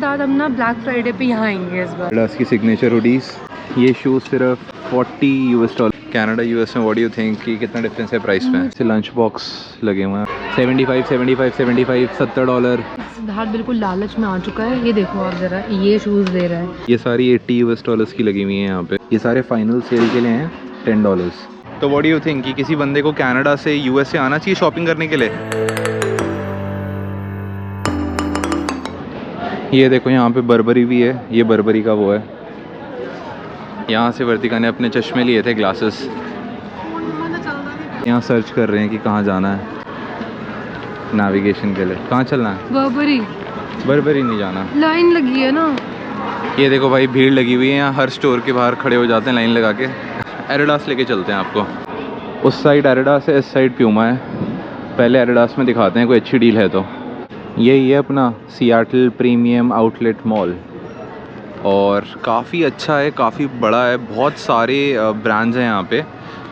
साथ हम ना ब्लैक फ्राइडे पे यहाँ आएंगे इस बार। एडिडास की सिग्नेचर हुडीज, ये शूज़ सिर्फ $40 कनाडा यूएस में। व्हाट डू यू थिंक कि कितना डिफरेंस है प्राइस में? से लंच बॉक्स लगे हुए हैं 75 $70। सिद्धार्थ बिल्कुल लालच में आ चुका है। ये देखो आप जरा, ये शूज़ दे रहा है। ये सारी $80 की लगी हुई है यहाँ पे। ये सारे फाइनल सेल के लिए हैं $10। तो व्हाट डू यू थिंक कि किसी बंदे को कनाडा से यूएस से आना चाहिए शॉपिंग करने के लिए? ये देखो यहाँ पे बर्बरी भी है, ये बर्बरी का वो है। यहाँ से वर्तिका ने अपने चश्मे लिए थे, ग्लासेस। यहाँ सर्च कर रहे हैं कि कहाँ जाना है नेविगेशन के लिए। कहाँ चलना है? बर्बरी नहीं जाना, लाइन लगी है ना। ये देखो भाई, भीड़ लगी हुई है यहाँ, हर स्टोर के बाहर खड़े हो जाते हैं लाइन लगा के। एडिडास लेके चलते हैं आपको। उस साइड एडिडास है, इस साइड प्यूमा है। पहले एडिडास में दिखाते हैं, कोई अच्छी डील है तो। यही है अपना सियाटल प्रीमियम आउटलेट मॉल, और काफ़ी अच्छा है, काफ़ी बड़ा है, बहुत सारे ब्रांड्स हैं यहाँ पे।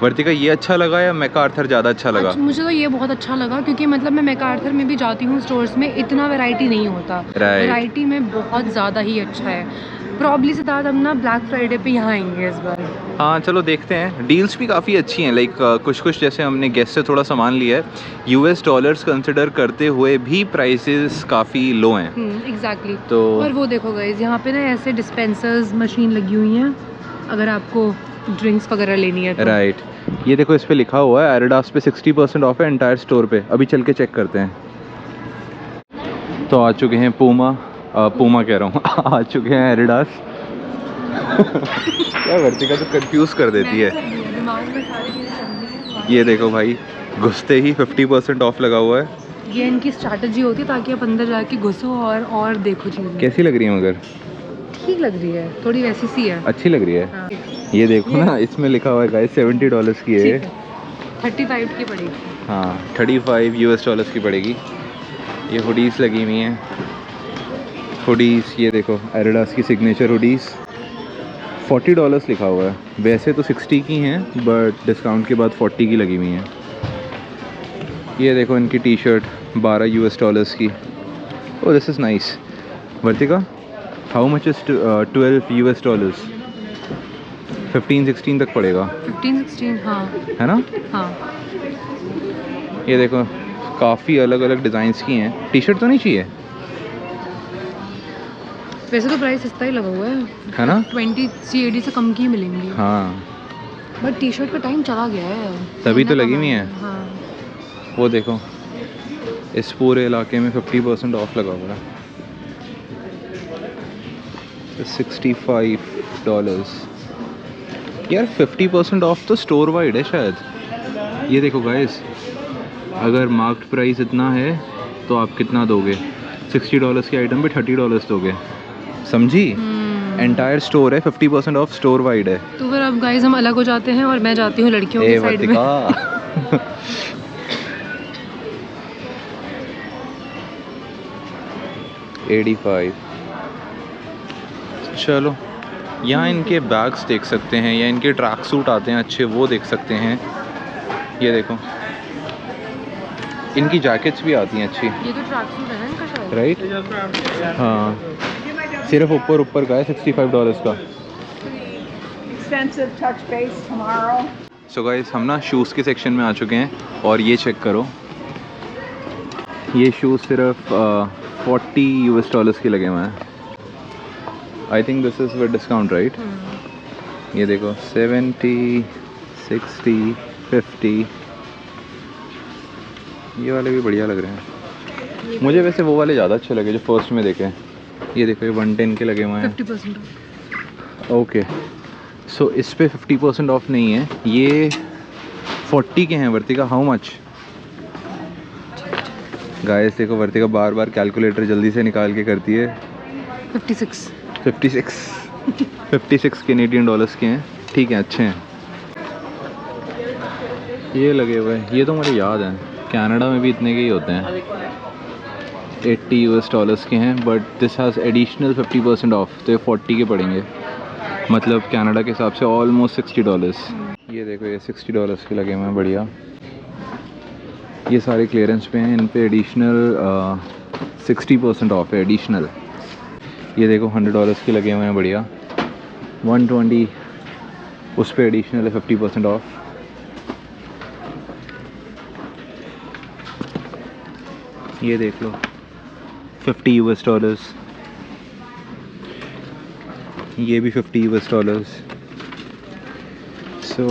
वर्तिका ये अच्छा लगा या मैकार्थर ज़्यादा अच्छा लगा? मुझे तो ये बहुत अच्छा लगा, क्योंकि मतलब मैं मैकार्थर में भी जाती हूँ स्टोर्स में, इतना वैरायटी नहीं होता। वैरायटी में बहुत ज़्यादा ही अच्छा है। प्रॉब्ली से साथ हम ना ब्लैक फ्राइडे पे यहाँ आएंगे इस बार। हाँ चलो देखते हैं। डील्स भी काफ़ी अच्छी हैं, लाइक कुछ जैसे हमने गेस्ट से थोड़ा सामान लिया है, $US कंसिडर करते हुए भी प्राइसेस काफ़ी लो हैं। एग्जैक्टली। तो और वो देखो गाइस, यहाँ पे ना ऐसे डिस्पेंसर्स मशीन लगी हुई हैं, अगर आपको ड्रिंक्स वगैरह लेनी है तो। राइट, ये देखो इस पे लिखा हुआ है एडिडास पे 60% ऑफ है एंटायर स्टोर पे। अभी चल के चेक करते हैं। तो आ चुके हैं पूमा कह रहा हूँ आ चुके हैं एडिडास। क्या वर्तिका तो कंफ्यूज कर देती है। ये देखो भाई, घुसते ही 50% ऑफ लगा हुआ है। ये इनकी स्ट्रैटेजी होती है ताकि आप अंदर जाके घुसो और देखो चीज़ें। कैसी लग रही है मगर? ठीक लग रही है, थोड़ी वैसी सी है। अच्छी लग रही है। हाँ। ये देखो ना, इसमें लिखा हुआ है गाइस $70 की है। 35 की पड़ेगी। हाँ, $35 की पड़ेगी। ये हुडीज़ लगी हुई हैं, हुडीज़। ये देखो एडिडास की सिग्नेचर हुडीज़, $40 लिखा हुआ है। वैसे तो 60 की हैं, बट डिस्काउंट के बाद 40 की लगी हुई हैं। ये देखो इनकी टी शर्ट $12 की। Oh this is nice. Vartika, how much is $12? 15-16 तक पड़ेगा। 15-16 हाँ। है ना? हाँ। ये देखो काफ़ी अलग अलग डिज़ाइंस की हैं। टी शर्ट तो नहीं चाहिए? वैसे तो प्राइस सस्ता ही लगा हुआ है ना? 20 CAD से कम की ही मिलेंगी। हाँ, बट टी शर्ट का टाइम चला गया है, तभी तो लगी हुई है। हाँ। वो देखो इस पूरे इलाके में 50% ऑफ लगा हुआ है। $65। यार 50% ऑफ तो स्टोर वाइड है शायद। ये देखो गाइस, अगर मार्क्ड प्राइस इतना है तो आप कितना दोगे? $60 की आइटम पे $30 दोगे, समझी? एंटायर स्टोर है, 50% ऑफ स्टोर वाइड है। तो फिर अब गाइस हम अलग हो जाते हैं और मैं जाती हूँ लड़कियों की साइड में। 85। चलो यहाँ इनके बैग्स देख सकते हैं, या इनके ट्रैक सूट आते हैं अच्छे, वो देख सकते हैं। ये देखो इनकी जैकेट्स भी आती हैं अच्छी। ये तो ट्रैक सूट है ना इनका शायद, राइट? हाँ, सिर्फ ऊपर का है $65 का। सो गाइस, हम ना शूज़ के सेक्शन में आ चुके हैं, और ये चेक करो, ये शूज़ सिर्फ $40 के लगे हुए हैं। I think this is with discount, right? ये देखो 70, 60, 50। ये वाले भी बढ़िया लग रहे हैं मुझे। वैसे वो वाले ज़्यादा अच्छे लगे जो फर्स्ट में देखे। ये देखो ये 110 के लगे हुए हैं। 50% ओके, सो इस पे 50% ऑफ नहीं है, ये 40 के हैं। वर्तिका, हाउ मच? गाइस देखो, वर्तिका बार बार कैलकुलेटर जल्दी से निकाल के करती है। 56 कैनेडियन डॉलर्स के हैं। ठीक है, अच्छे हैं। ये लगे हुए हैं, ये तो मुझे याद है, कनाडा में भी इतने के ही होते हैं। $80 के हैं, but this has additional 50% off, तो ये 40 के पड़ेंगे। मतलब कनाडा के हिसाब से ऑलमोस्ट $60। ये देखो ये $60 के लगे हुए हैं, बढ़िया। ये सारे क्लियरेंस पे हैं, इन पे एडिशनल 60% ऑफ है, एडिशनल। ये देखो $100 के लगे हुए हैं बढ़िया। 120 उस पर एडिशनल है 50% ऑफ। ये देख लो $50, ये भी $50। सो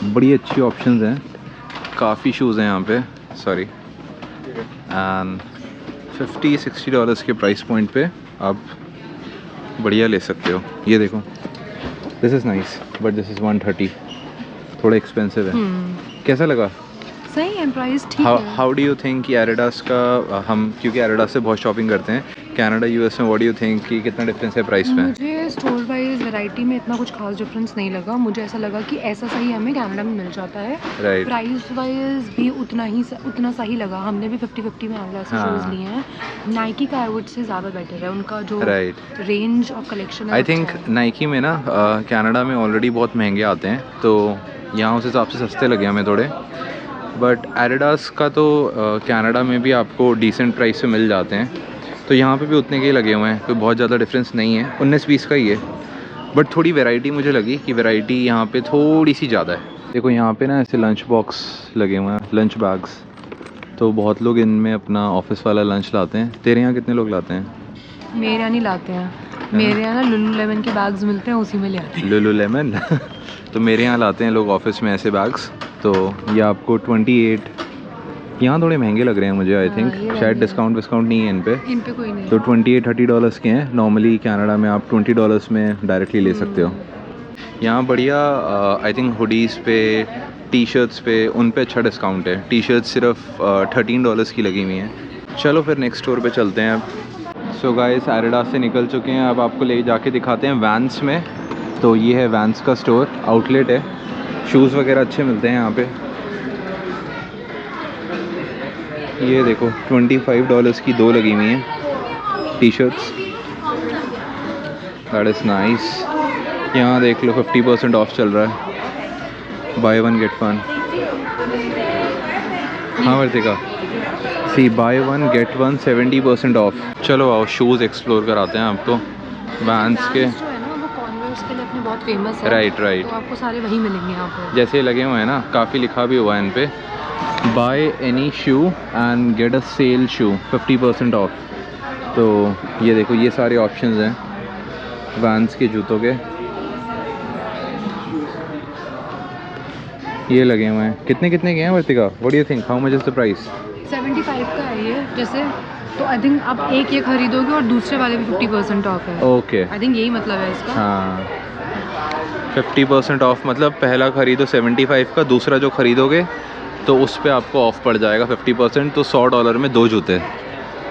बड़ी अच्छी ऑप्शंस हैं, काफ़ी शूज़ हैं यहाँ पे, सॉरी। एंड $50-60 के प्राइस पॉइंट पे आप बढ़िया ले सकते हो। ये देखो, this is nice but this is 130, थोड़ा एक्सपेंसिव है। कैसा लगा? सही है, प्राइस ठीक है। हाउ डू यू थिंक कि एडिडास का, हम क्योंकि एडिडास से बहुत शॉपिंग करते हैं कनाडा यूएस में, व्हाट डू यू थिंक कि कितना डिफरेंस है प्राइस में? मुझे स्टोर वाइज वैरायटी में इतना कुछ खास डिफरेंस नहीं लगा। मुझे ऐसा लगा कि ऐसा सही हमें कनाडा में मिल जाता है। राइट। प्राइस वाइज भी उतना सही लगा। हमने भी 50-50 में एडिडास से शूज़ लिए हैं। नाइकी का आई वुड से ज़्यादा बेटर है, उनका जो रेंज ऑफ कलेक्शन है। आई थिंक नाइकी में ना कनाडा में ऑलरेडी बहुत महंगे आते हैं, तो यहाँ उस हिसाब से सस्ते लगे हमें थोड़े। बट एडिडास का तो कनाडा में भी आपको डिसेंट प्राइस पे मिल जाते हैं, तो यहाँ पे भी उतने के ही लगे हुए हैं, कोई बहुत ज़्यादा डिफरेंस नहीं है। 19-20 का ही है, बट थोड़ी वैरायटी मुझे लगी कि वैरायटी यहाँ पे थोड़ी सी ज़्यादा है। देखो यहाँ पे ना ऐसे लंच बॉक्स लगे हुए हैं, लंच बैग्स, तो बहुत लोग इनमें अपना ऑफिस वाला लंच लाते हैं। तेरे यहाँ कितने लोग लाते हैं? मेरे यहाँ नहीं लाते हैं, मेरे यहाँ ना लुलुलेमन के बैग्स मिलते हैं, उसी में ले आते हैं। लुलुलेमन तो मेरे यहाँ लाते हैं लोग ऑफिस में ऐसे बैग्स। तो ये आपको 28, यहाँ थोड़े महंगे लग रहे हैं मुझे, आई थिंक शायद डिस्काउंट नहीं है इन पे कोई नहीं। तो $28-30 के हैं। नॉर्मली कनाडा में आप $20 में डायरेक्टली ले सकते हो। यहाँ बढ़िया आई थिंक हुडीज़ पे, टी शर्ट्स पे, उन पे अच्छा डिस्काउंट है। टी शर्ट सिर्फ $13 की लगी हुई हैं। चलो फिर नेक्स्ट स्टोर पे चलते हैं अब। सो गाइस एडिडास से निकल चुके हैं, अब आपको ले जाके दिखाते हैं वैंस में। तो ये है वैंस का स्टोर, आउटलेट है, शूज़ वगैरह अच्छे मिलते हैं यहाँ पे। ये देखो $25 की 2 लगी हुई हैं T shirts, that is nice. यहाँ देख लो 50% ऑफ चल रहा है, बाय 1 गेट 1। हाँ वर्तिका, सी बाय 1 गेट 1 70% ऑफ। चलो आओ शूज़ एक्सप्लोर कराते हैं आपको वैंस के। के लिए अपने बहुत फेमस है। राइट। तो आपको सारे वही मिलेंगे यहाँ पे। जैसे लगे हुए हैं ना, काफ़ी लिखा भी हुआ है इन पे, buy any shoe and get a sale shoe 50% off. तो ये देखो, ये सारे ऑप्शंस हैं वैंस के जूतों के, ये लगे हुए हैं। कितने के हैं Vartika? What do you think, how much is the price? 75 का है ये जैसे, तो आई थिंक आप एक ये खरीदोगे और दूसरे वाले भी 50% ऑफ है। ओके, आई थिंक यही मतलब है इसका। हाँ 50% ऑफ मतलब पहला खरीदो 75 का, दूसरा जो खरीदोगे तो उस पर आपको ऑफ पड़ जाएगा 50%, तो $100 में 2 जूते।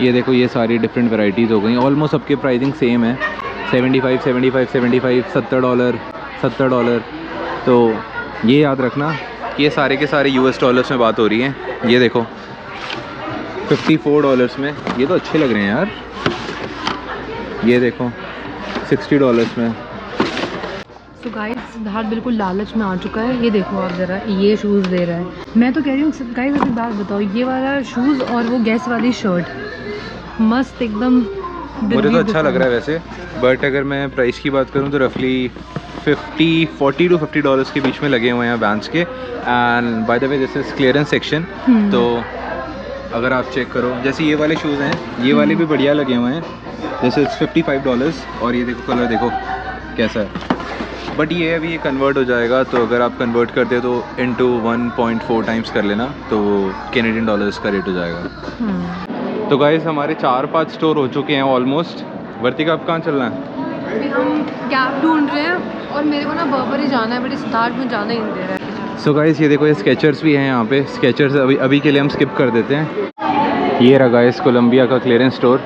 ये देखो, ये सारी डिफरेंट वैराइटीज़ हो गई, ऑलमोस्ट सबके प्राइसिंग सेम है, 75, 75, 75, $70। तो ये याद रखना कि ये सारे के सारे $US में बात हो रही है। ये देखो $54 में, ये तो अच्छे लग रहे हैं यार। ये देखो $60 में। तो गाइस सिद्धार्थ बिल्कुल लालच में आ चुका है। ये देखो आप ज़रा, ये शूज़ दे रहा है। मैं तो कह रही हूँ गाइस एक बात बताओ, ये वाला शूज़ और वो गैस वाली शर्ट मस्त एकदम। मुझे तो अच्छा लग रहा है वैसे, बट अगर मैं प्राइस की बात करूँ तो रफली $40 to $50 के बीच में लगे हुए हैं वैंस के। And by the way this is clearance section, तो अगर आप चेक करो, जैसे ये वाले शूज़ हैं, ये वाले भी बढ़िया लगे हुए हैं। दिस इज़ $55 और ये देखो कलर देखो कैसा है। बट ये अभी ये कन्वर्ट हो जाएगा, तो अगर आप कन्वर्ट करते तो इनटू 1.4 टाइम्स कर लेना, तो कैनेडियन डॉलर्स का रेट हो जाएगा। तो गाइस हमारे 4-5 स्टोर हो चुके हैं ऑलमोस्ट। वर्तिका अब कहाँ चलना है? अभी हम कैब ढूंढ रहे हैं और मेरे को ना बर्बरी जाना है, बट सिद्धार्थ में जाना ही नहीं दे रहा है। सो गाइस ये देखो, ये स्केचर्स भी हैं यहाँ पे। स्केचर्स अभी के लिए हम स्किप कर देते हैं। ये रहा गाइस कोलंबिया का क्लियरेंस स्टोर।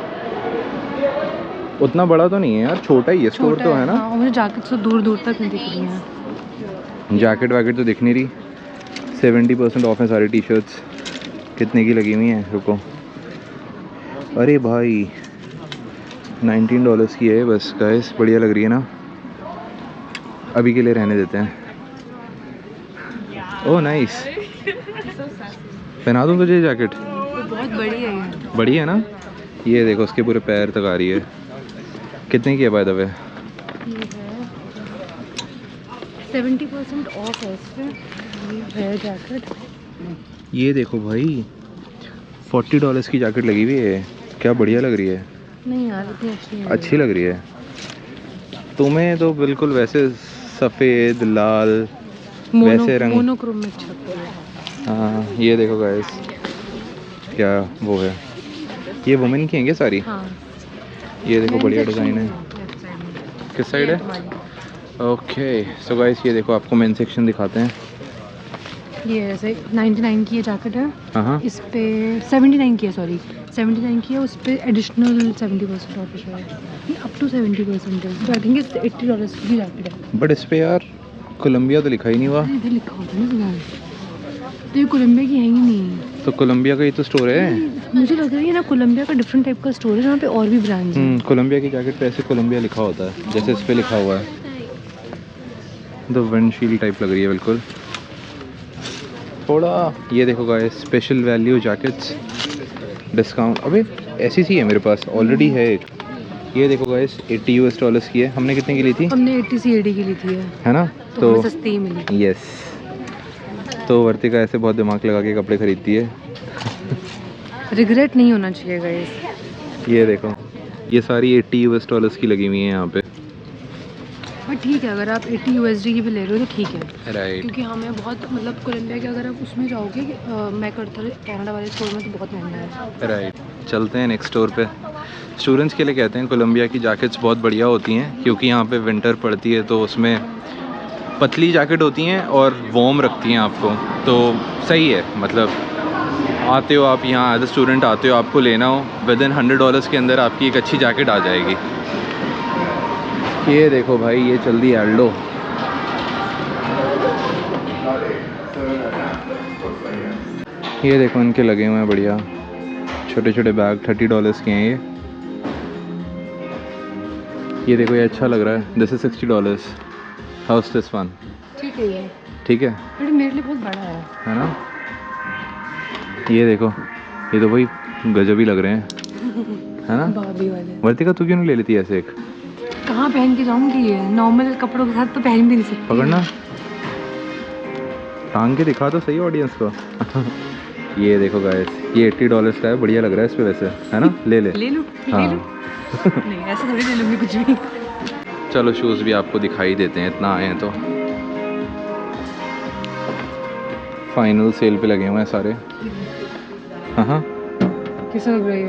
उतना बड़ा तो नहीं है यार, छोटा ही है स्टोर तो है ना। हाँ, मुझे जैकेट तो दूर दूर तक नहीं दिख रही है। जैकेट वैकेट तो दिख नहीं रही। 70% ऑफ है सारी टी शर्ट्स। कितने की लगी हुई हैं, रुको, अरे भाई $19 की है बस गाइस। बढ़िया लग रही है ना, अभी के लिए रहने देते हैं। ओह नाइस, पहना दूँ तुझे जैकेट? बहुत बड़ी है ये। बड़ी है ना, ये देखो उसके पूरे पैर तक आ रही है। कितने की है बाय द वे? ये है 70% ऑफ है इस पे। ये है जैकेट। ये देखो भाई, $40 की जैकेट लगी हुई है। क्या बढ़िया लग रही है। नहीं यार इतनी अच्छी नहीं अच्छी लग रही है तुम्हें तो बिल्कुल वैसे सफ़ेद लाल वैसे रंग। मोनोक्रोम में अच्छा लगता है। हाँ ये देखो गाइस, क्या वो है, ये वुमेन की हैं क्या सारी? हाँ ये देखो बढ़िया Men डिज़ाइन section है। में left side में। किस साइड ये है? तुम्हारी। ओके सो गाइस ये देखो, आपको मेन सेक्शन दिखाते हैं। ये ऐसे 99 की ये जैकेट है। हाँ हाँ इस पे 79 की है, सॉरी 79 की है। उस पे एडिशनल 70% ऑफ है, अप टू 70% है। तो आई थिंक इस $80 की जैकेट है। बट इस पे यार कोलंबिया तो लिखा ही नहीं हुआ। अरे इधर लिखा होता है ना फिलहाल, तो ये कोलंबिया की है ही नहीं। तो कोलंबिया का ही तो स्टोर है। मुझे लग रहा है ये ना कोलंबिया का डिफरेंट टाइप का स्टोर है जहाँ पे और भी ब्रांड्स हैं। कोलंबिया की जैकेट पे ऐसे कोलंबिया लिखा होता है, जैसे इस पे लिखा हुआ है। द विंडशील्ड टाइप लग रही है बिल्कुल थोड़ा। ये देखो guys, special value jackets discount. अबे ऐसी सी है मेरे पास, ऑलरेडी है एक। ये देखो गाइस, $80 की है। हमने कितने की ली थी? हमने 80 CAD की ली थी है ना? तो हमें सस्ती ही मिली। यस, तो वर्तिका ऐसे बहुत दिमाग लगा के कपड़े खरीदती है। रिग्रेट नहीं होना चाहिए गाइस। ये देखो, ये सारी $80 की लगी हुई है यहाँ पे। बट ठीक है, अगर आप 80 USD की भी ले रहे हो तो ठीक है। राइट। क्योंकि हमें बहुत मतलब कोलंबिया के अगर आप उसमें जाओगे मैं करता कनाडा वाले स्टोर में तो बहुत महंगा है। राइट, चलते हैं नेक्स्ट स्टोर पे। स्टूडेंट्स के लिए कहते हैं कोलंबिया की जैकेट्स बहुत बढ़िया होती हैं, क्योंकि यहाँ पे विंटर पड़ती है तो उसमें पतली जैकेट होती हैं और वार्म रखती हैं आपको। तो सही है, मतलब आते हो आप यहाँ एज अ स्टूडेंट आते हो, आपको लेना हो विद इन $100 के अंदर आपकी एक अच्छी जैकेट आ जाएगी। ये देखो भाई, ये चल दी एल्डो। ये देखो इनके लगे हुए हैं बढ़िया छोटे छोटे बैग, $30 के हैं ये देखो, ये अच्छा लग रहा है। This is $60। House this one? ठीक है ये, ठीक है बट मेरे लिए बहुत बड़ा है ना? ये देखो, ये तो भाई गजब ही लग रहे हैं, है ना? बाबी वाले। वर्तिका तू क्यों नहीं ले लेती ऐसे एक? कहाँ पहन के जाऊंगी ये, नॉर्मल कपड़ों के साथ तो पहन भी नहीं सकती। पकड़ना, टांग के दिखा तो सही ऑडियंस को। ये देखो गाइस, ये $80 का है, बढ़िया लग रहा है इस पे वैसे, है ना? ले ले ले लूँ हाँ। ले लूँ। नहीं ऐसे थोड़ी ले लूँगी कुछ भी। चलो शूज़ भी आपको दिखाई देते हैं, इतना आए हैं तो। फाइनल सेल पे लगे हुए हैं सारे। हाँ कैसा लग रहा है?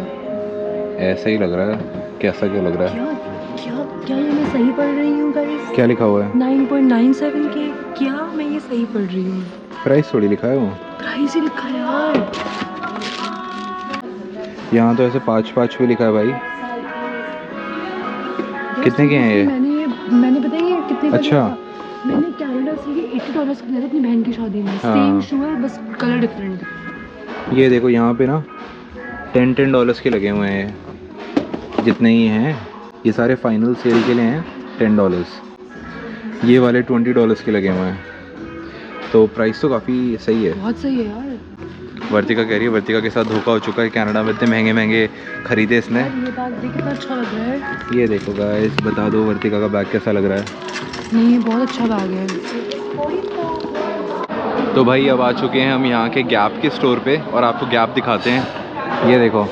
ऐसा ही लग रहा है। कैसा क्या लग रहा है? क्या क्या क्या ये मैं सही पढ़ रही हूँ गाइस? क्या लिखा हुआ है? 9.97 के। क्या मैं ये सही पढ़ रही हूँ? प्राइस थोड़ी लिखा है वो, प्राइस ही लिखा है यार। यहाँ तो ऐसे 5 भी लिखा है भाई। कितने के हैं ये? मैंने पता है ये कितने का अच्छा। लिया था? मैंने कनाडा से ये $80 का लिया था अपनी बहन की शादी में। हाँ। सेम शू है, बस कलर डिफरेंट। ये देखो यहाँ पे ना $10 के लगे हुए हैं, जितने ही हैं ये सारे फाइनल सेल के लिए हैं। $10, ये वाले $20 के लगे हुए हैं, तो प्राइस तो काफ़ी सही है। बहुत सही है यार। वर्तिका कह रही है वर्तिका के साथ धोखा हो चुका है, कनाडा में इतने महंगे महंगे खरीदे इसने। यार ये बैग देख कितना अच्छा लग रहा है। ये देखो गाइस, बता दो वर्तिका का बैग कैसा लग रहा है? नहीं ये बहुत अच्छा बैग है। तो भाई अब आ चुके हैं हम यहाँ के गैप के स्टोर पे, और आपको गैप दिखाते हैं। ये देखो,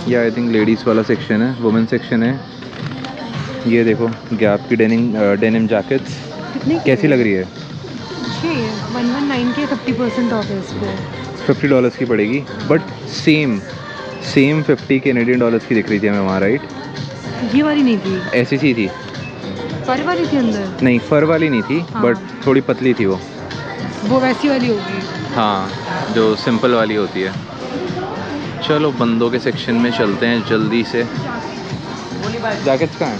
ये आई थिंक लेडीज़ वाला सेक्शन है, वुमेन सेक्शन है। ये देखो गैप की डेनिम जैकेट्स कैसी लग रही है? अच्छी है, 119 के 50% ऑफ है इस पे। $50 की पड़ेगी, बट सेम 50 कैनेडियन डॉलर्स की दिख रही थी हमें वहाँ, राइट? ये वाली नहीं थी, ऐसी सी थी? फर वाली थी अंदर। नहीं फर वाली नहीं थी, हाँ। बट थोड़ी पतली थी वो। वैसी वाली होगी। हाँ, जो सिंपल वाली होती है। चलो बंदों के सेक्शन में चलते हैं जल्दी से। जैकेट्स कहाँ हैं?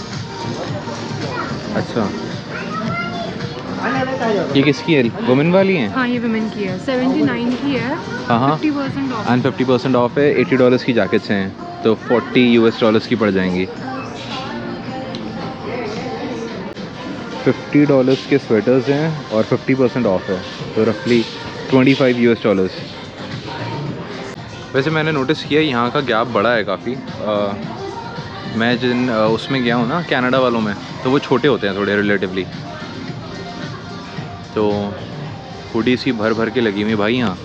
अच्छा, ये किसकी है? वुमेन वाली हैं? हाँ ये वुमेन की है, 79 की है। हाँ 50% ऑफ। एंड 50% ऑफ है। $80 की जैकेट्स हैं, तो $40 की पड़ जाएंगी। $50 के स्वेटर्स हैं और 50% ऑफ है, तो रफली $25 US। वैसे मैंने नोटिस किया यहाँ का गैप बड़ा है काफ़ी। मैं जिन उसमें गया हूँ ना कनाडा वालों में, तो वो छोटे होते हैं थोड़े रिलेटिवली। तो हुडीज की भर भर के लगी हुई भाई यहाँ।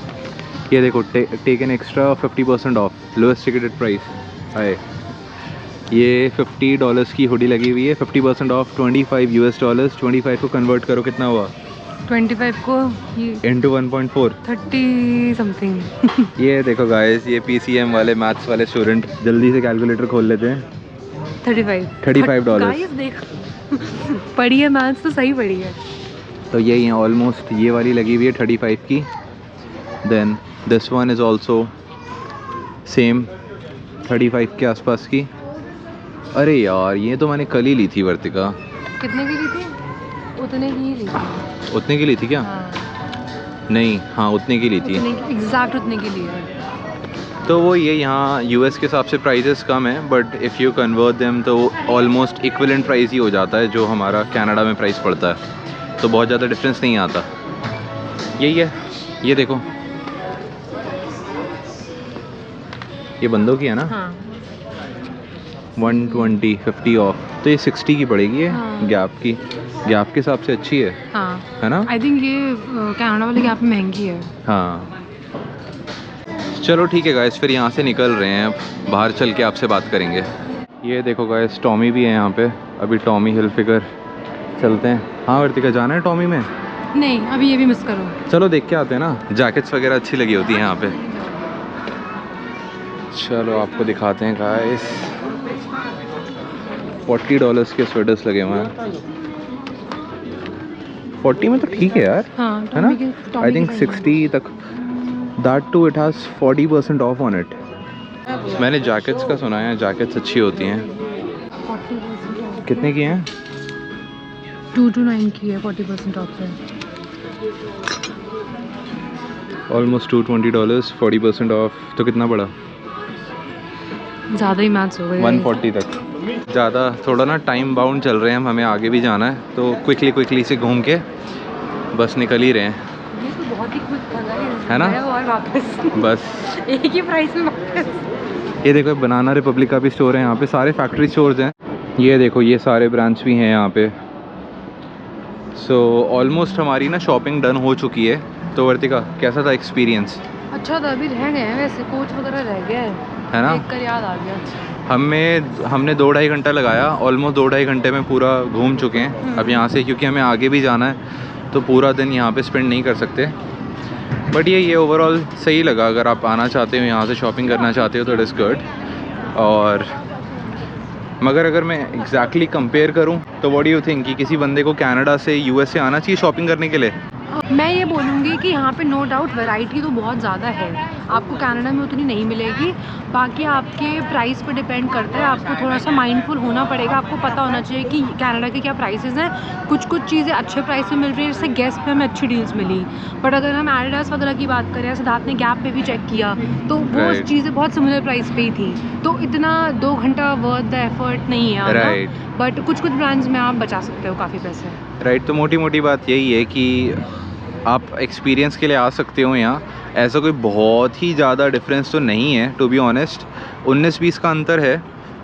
ये देखो take an extra 50% off, lowest ticketed price है। ये $50 की हुडी लगी हुई है, 50% ऑफ, $25 US। 25 को कन्वर्ट करो कितना हुआ? 25 को इंटू 1.4, 30 समथिंग। ये देखो गाइस, ये PCM वाले मैथ्स वाले स्टूडेंट जल्दी से कैलकुलेटर खोल लेते हैं। 35 गाइस देख पढ़ी है मैथ्स तो सही पढ़ी है। तो यही है ऑलमोस्ट, ये वाली लगी हुई है 35 की। Then this one is also same 35 के आसपास की। अरे यार ये तो मैंने कल ही ली थी वर्तिका। कितने की ली थी? उतने की ही ली थी। उतने की ली थी क्या? हाँ। नहीं, हाँ उतने की ली थी, एग्जैक्ट उतने की ली है। तो वो ये यहाँ US के हिसाब से प्राइसेस कम है, but if you convert them तो ऑलमोस्ट इक्विवेलेंट प्राइस ही हो जाता है जो हमारा कनाडा में प्राइस पड़ता है, तो बहुत ज़्यादा डिफरेंस नहीं आता। यही है। ये देखो, ये बंदों की है ना। हाँ। 120 50 ऑफ, तो ये 60 की पड़ेगी ये। हाँ। गैप के हिसाब से अच्छी है। हाँ है ना? आई थिंक ये कनाडा वाले गैप में महंगी है। हाँ चलो ठीक है गाइस, फिर यहाँ से निकल रहे हैं, बाहर चल के आपसे बात करेंगे। ये देखो गाइस, टॉमी भी है यहाँ पे। अभी टॉमी हिलफिगर चलते हैं। हाँ वर्तिका, जाना है टॉमी में? नहीं, अभी ये भी मिस करो। चलो देख के आते हैं ना, जैकेट्स वगैरह अच्छी लगी होती हैं यहाँ पे। चलो आपको दिखाते हैं गाइस, $40 के स्वेटर्स लगे हुए हैं। 40 में तो ठीक है यार। हाँ, है ना? आई थिंक 60 तक। That too it has 40% off on it. मैंने जैकेट्स का सुना है, जैकेट्स अच्छी होती हैं। 40% कितने की हैं? 229 की है, 40% ऑफ है। ऑलमोस्ट $220, 40% ऑफ, तो कितना पड़ा? ज़्यादा ही मैथ्स हो गए। 140 तक। ज़्यादा थोड़ा ना टाइम बाउंड चल रहे हैं हम, हमें आगे भी जाना है, तो क्विकली से घूम के बस निकल ही रहे हैं। ये तो बहुत ही क्विक था गाइस, है ना? और वापस बस एक ही प्राइस में वापस। ये देखो, बनाना रिपब्लिक का भी स्टोर है यहाँ पे, सारे फैक्ट्री स्टोर्स हैं। ये देखो, ये सारे ब्रांच भी हैं यहाँ पे। सो ऑलमोस्ट हमारी ना शॉपिंग डन हो चुकी है। तो वर्तिका, कैसा था एक्सपीरियंस? अच्छा था, अभी रह गए हैं वैसे, कोच वगैरह रह गया है ना? देखकर याद आ गया। हमने 2-2.5 घंटा लगाया, ऑलमोस्ट 2-2.5 घंटे में पूरा घूम चुके हैं। अब यहाँ से क्योंकि हमें आगे भी जाना है, तो पूरा दिन यहाँ पे स्पेंड नहीं कर सकते, बट ये ओवरऑल सही लगा। अगर आप आना चाहते हो यहाँ से शॉपिंग करना चाहते हो तो इट इज़ गुड। और मगर अगर मैं एग्जैक्टली कंपेयर करूँ तो व्हाट डू यू थिंक कि किसी बंदे को कनाडा से US से आना चाहिए शॉपिंग करने के लिए? मैं ये बोलूँगी कि यहाँ पे नो डाउट वैरायटी तो बहुत ज़्यादा है, आपको कनाडा में उतनी नहीं मिलेगी। बाकी आपके प्राइस पे डिपेंड करता है, आपको थोड़ा सा माइंडफुल होना पड़ेगा। आपको पता होना चाहिए कि कनाडा के क्या प्राइसेस हैं। कुछ चीज़ें अच्छे प्राइस में मिल रही है, जैसे गैस पे हमें अच्छी डील्स मिली। बट अगर हम एडिडास वगैरह की बात करें, सिद्धार्थ ने गैप पे भी चेक किया, तो वो चीज़ें बहुत सिमिलर प्राइस पे ही थी। तो इतना 2 घंटा वर्थ द एफर्ट नहीं है। राइट। बट कुछ ब्रांड्स में आप बचा सकते हो काफ़ी पैसे। राइट। तो मोटी बात यही है कि आप एक्सपीरियंस के लिए आ सकते हो यहाँ। ऐसा कोई बहुत ही ज़्यादा डिफरेंस तो नहीं है, टू बी ऑनेस्ट। 19-20 का अंतर है,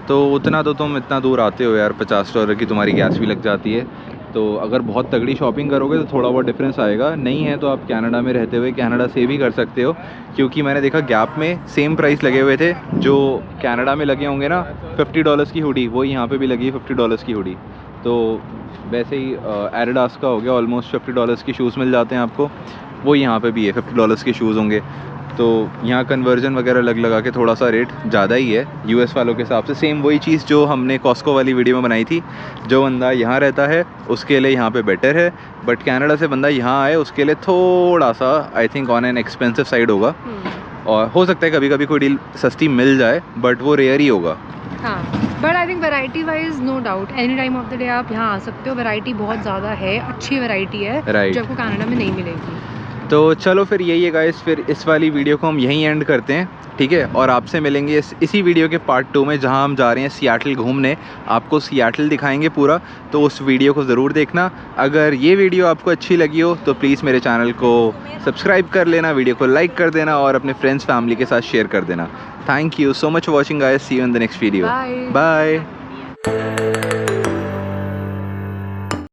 तो उतना तो तुम इतना दूर आते हो यार, $50 की तुम्हारी गैस भी लग जाती है। तो अगर बहुत तगड़ी शॉपिंग करोगे तो थोड़ा बहुत डिफरेंस आएगा। नहीं है तो आप कनाडा में रहते हुए कनाडा से भी कर सकते हो, क्योंकि मैंने देखा गैप में सेम प्राइस लगे हुए थे जो कनाडा में लगे होंगे ना। $50 की हुडी, वो यहाँ पे भी लगी है $50 की हुडी। तो वैसे ही एडिडास का हो गया, ऑलमोस्ट $50 की शूज़ मिल जाते हैं आपको, वो यहाँ पे भी है, $50 के शूज़ होंगे। तो यहाँ कन्वर्जन वगैरह लगा के थोड़ा सा रेट ज़्यादा ही है US वालों के हिसाब से। सेम वही चीज़ जो हमने कॉस्को वाली वीडियो में बनाई थी, जो बंदा यहाँ रहता है उसके लिए यहाँ पे बेटर है, बट कनाडा से बंदा यहाँ आए उसके लिए थोड़ा सा I think on an expensive side होगा। और हो सकता है कभी कभी कोई डील सस्ती मिल जाए, बट वो रेयर ही होगा। हाँ, but I think variety wise no doubt any time of the day आप यहाँ आ सकते हो। वैरायटी बहुत ज़्यादा है, अच्छी वैरायटी है, जो आपको कनाडा में नहीं मिलेगी। तो चलो फिर यही है गाइस, फिर इस वाली वीडियो को हम यहीं एंड करते हैं, ठीक है। और आपसे मिलेंगे इसी वीडियो के पार्ट 2 में, जहां हम जा रहे हैं सियाटल घूमने। आपको सियाटल दिखाएंगे पूरा, तो उस वीडियो को ज़रूर देखना। अगर ये वीडियो आपको अच्छी लगी हो तो प्लीज़ मेरे चैनल को सब्सक्राइब कर लेना, वीडियो को लाइक कर देना और अपने फ्रेंड्स फैमिली के साथ शेयर कर देना। Thank you so much for watching guys, see you in the next video, bye. Bye.